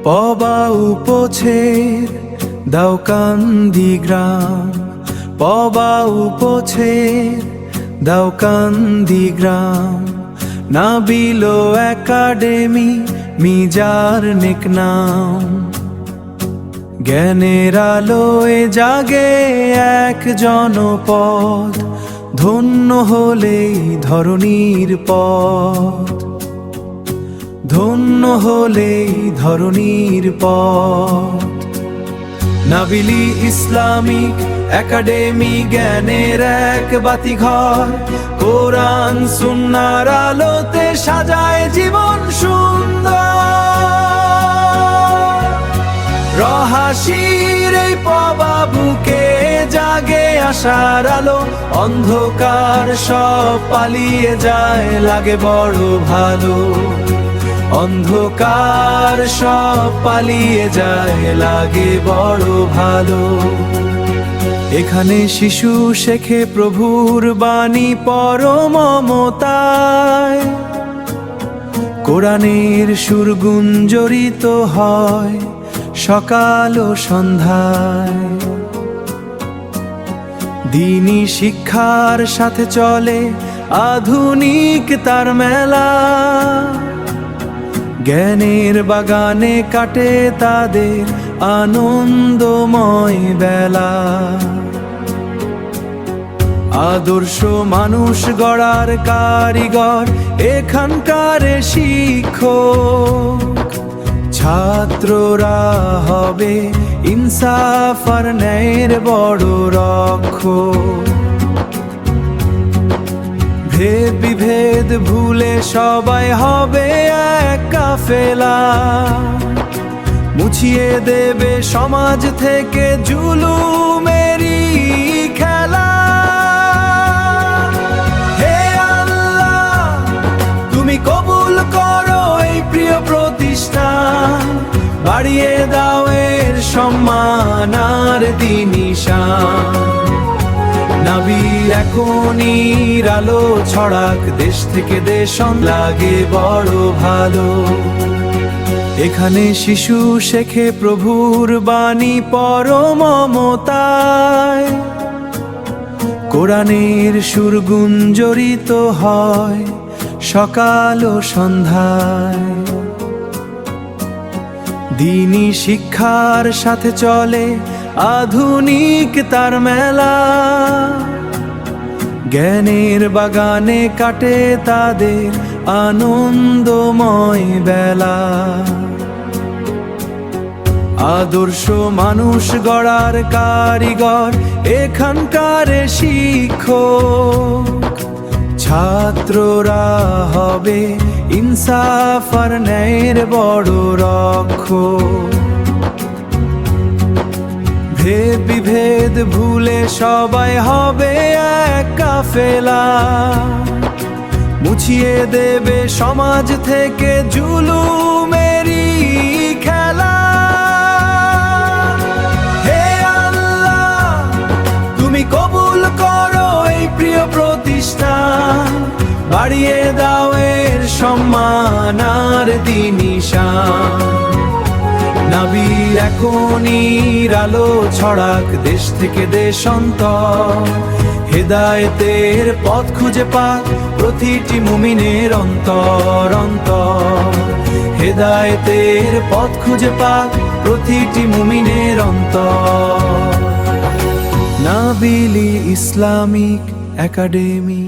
পবা উপছের দাউকান্দি গ্রাম, পবা উপছের দাউকান্দি গ্রাম। Nabil academy measure নেক নাম। জ্ঞানের আলোয় জাগে এক জনপদ, ধন্য হলেই ধরণীর পথ, ধন্য হলেই ধরণীর পথ। নাবিলি ইসলামিক একাডেমি জ্ঞানের এক বাতিঘর, কোরআন সুন্নাহর আলোতে সাজায় জীবন সুন্দর। রহাসির এই পবা বুকে জাগে আশার আলো, অন্ধকার সব পালিয়ে যায় লাগে বড় ভালো। অন্ধকার সব পালিয়ে যায় লাগে বড় ভালো। এখানে শিশু শেখে প্রভুর বাণী পরম মমতায়, কোরআনের সুর গুঞ্জরিত হয় সকাল ও সন্ধ্যায়। দ্বীনি শিক্ষার সাথে চলে আধুনিক তার মেলা, জ্ঞানের বাগানে কাটে তাদের আনন্দময় বেলা। আদর্শ মানুষ গড়ার কারিগর এখানকার শিক্ষক, ছাত্ররা হবে ইনসাফ আর ন্যায়ের বড় রক্ষক। ভেদ বিভেদ ভুলে সবাই হবে এক কাফেলা, মুছিয়ে দেবে সমাজ থেকে জুলুমেরই খেলা। হে আল্লাহ, তুমি কবুল করো এই প্রিয় প্রতিষ্ঠান, বাড়িয়ে দাও এর সম্মান আর দ্বীনি শান। নাবির এখনির আলো ছড়াক দেশ থেকে দেশ, লাগে বড় ভালো। এখানে শিশু শেখে প্রভুর বাণী পরম মমতায়, কোরআনের সুর গুঞ্জরিত হয় সকাল ও সন্ধ্যায়। দ্বীনি শিক্ষার সাথে চলে আধুনিক তার মেলা, জ্ঞানের বাগানে কাটে তাদের আনন্দময় বেলা। আদর্শ মানুষ গড়ার কারিগর এখানকার শিক্ষক, ছাত্ররা হবে ইনসাফ আর ন্যায়ের বড় রক্ষক। ভেদ বিভেদ ভুলে সবাই হবে এক কাফেলা, মুছিয়ে দেবে সমাজ থেকে জুলুমেরই খেলা। হে আল্লাহ, তুমি কবুল করো এই প্রিয় প্রতিষ্ঠান, বাড়িয়ে দাও এর সম্মান আর দ্বীনি শান। নাবির এখনির আলো ছড়াক দেশ থেকে দেশান্তর, হেদায়েতের পথ খুঁজে পাক প্রতিটি মুমিনের অন্তর অন্তর। হেদায়েতের পথ খুঁজে পাক প্রতিটি মুমিনের অন্তর। নাবিলি ইসলামিক একাডেমি।